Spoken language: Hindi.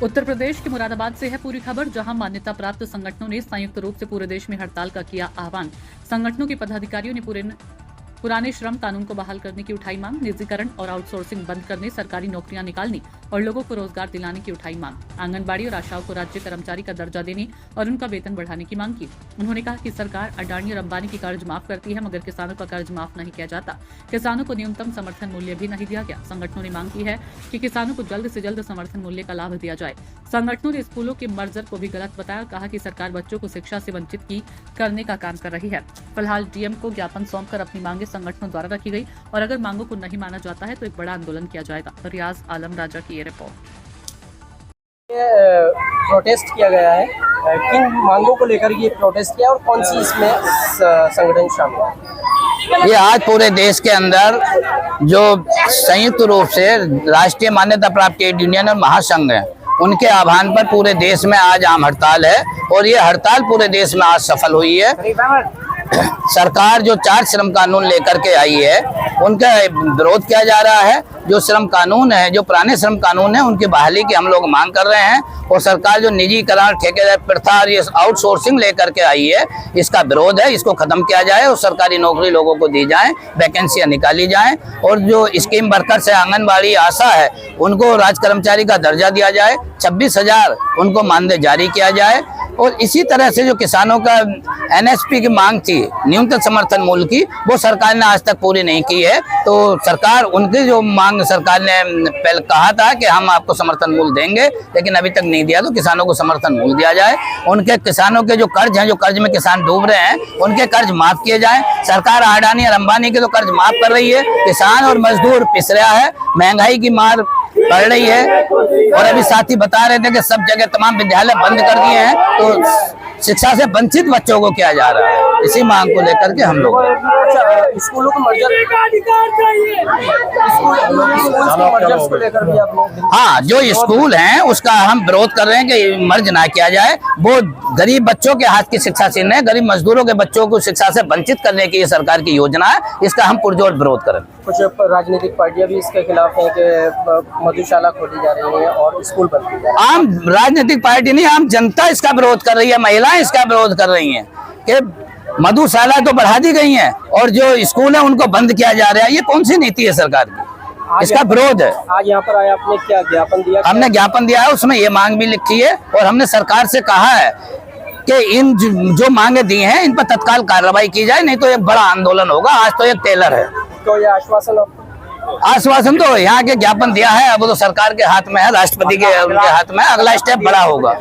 उत्तर प्रदेश के मुरादाबाद से है पूरी खबर, जहां मान्यता प्राप्त संगठनों ने संयुक्त रूप से पूरे देश में हड़ताल का किया आह्वान। संगठनों के पदाधिकारियों ने पुराने श्रम कानून को बहाल करने की उठाई मांग, निजीकरण और आउटसोर्सिंग बंद करने, सरकारी नौकरियां निकालने और लोगों को रोजगार दिलाने की उठाई मांग। आंगनबाड़ी और आशाओं को राज्य कर्मचारी का दर्जा देने और उनका वेतन बढ़ाने की मांग की। उन्होंने कहा कि सरकार अडानी और अंबानी की कर्ज माफ करती है, मगर किसानों का कर्ज माफ नहीं किया जाता। किसानों को न्यूनतम समर्थन मूल्य भी नहीं दिया गया। संगठनों ने मांग की है कि किसानों को जल्द से जल्द समर्थन मूल्य का लाभ दिया जाए। संगठनों ने स्कूलों के मर्जर को भी गलत बताया, कहा कि सरकार बच्चों को शिक्षा से वंचित करने का काम कर रही है। फिलहाल डीएम को ज्ञापन सौंपकर अपनी मांगे संगठनों द्वारा रखी गई और अगर मांगों को नहीं माना जाता है तो एक बड़ा आंदोलन किया जाएगा। रियाज आलम राजा की ये रिपोर्ट। प्रोटेस्ट किया गया है, किन मांगों को लेकर ये प्रोटेस्ट किया और कौन सी इसमें संगठन शामिल है? ये आज पूरे देश के अंदर जो संयुक्त रूप से राष्ट्रीय मान्यता प्राप्त ट्रेड यूनियन और महासंघ है, उनके आह्वान पर पूरे देश में आज आम हड़ताल है और ये हड़ताल पूरे देश में आज सफल हुई है। सरकार जो 4 श्रम कानून लेकर के आई है, उनका विरोध किया जा रहा है। जो श्रम कानून है, जो पुराने श्रम कानून है, उनकी बहाली की हम लोग मांग कर रहे हैं और सरकार जो निजीकरण, ठेकेदार प्रथा और ये आउटसोर्सिंग लेकर के आई है, इसका विरोध है। इसको खत्म किया जाए और सरकारी नौकरी लोगों को दी जाए, वैकेंसियां निकाली जाए और जो स्कीम वर्कर्स है, आंगनबाड़ी, आशा है, उनको राज्य कर्मचारी का दर्जा दिया जाए। 26,000 उनको मानदेय जारी किया जाए और इसी तरह से जो किसानों का एनएसपी की मांग थी, न्यूनतम समर्थन मूल्य की, वो सरकार ने आज तक पूरी नहीं की है। तो सरकार उनकी जो मांग सरकार ने पहले कहा था कि हम आपको समर्थन मूल्य देंगे, लेकिन अभी तक नहीं दिया, तो किसानों को समर्थन मूल्य दिया जाए। उनके किसानों के जो कर्ज हैं, जो कर्ज में किसान डूब रहे हैं, उनके कर्ज माफ किए जाएं। सरकार अडानी और अंबानी के तो कर्ज माफ कर रही है, किसान और मजदूर पिस रहा है, महंगाई की मार पड़ रही है। और अभी साथी बता रहे थे कि सब जगह तमाम विद्यालय बंद कर दिए हैं, तो शिक्षा से वंचित बच्चों को किया जा रहा है। इसी मांग को लेकर के हम लोग स्कूलों को मर्जर को लेकर भी आपने, हाँ, जो स्कूल हैं उसका हम विरोध कर रहे हैं कि मर्ज ना किया जाए। वो गरीब बच्चों के हाथ की शिक्षा छीन रहे हैं, गरीब मजदूरों के बच्चों को शिक्षा से वंचित करने की ये सरकार की योजना है। इसका हम पुरजोर विरोध करें। कुछ राजनीतिक पार्टियां भी इसके खिलाफ हैं कि मधुशाला खोली जा रही है और स्कूल बंद किए जा रहे हैं। आम राजनीतिक पार्टी नहीं, आम जनता इसका विरोध कर रही है, महिलाएं इसका विरोध कर रही हैं कि मधुशाला तो बढ़ा दी गई हैं और जो स्कूल है उनको बंद किया जा रहा है। ये कौन सी नीति है सरकार की? इसका विरोध है। आज यहाँ पर आया, आपने क्या ज्ञापन दिया? हमने ज्ञापन दिया है, उसमें ये मांग भी लिखी है और हमने सरकार से कहा है कि इन जो मांगे दी हैं, इन पर तत्काल कार्रवाई की जाए, नहीं तो एक बड़ा आंदोलन होगा। आज तो एक टेलर है। तो ये आश्वासन तो यहाँ के ज्ञापन दिया है, अब तो सरकार के हाथ में है, राष्ट्रपति के उनके हाथ में। अगला स्टेप बड़ा होगा।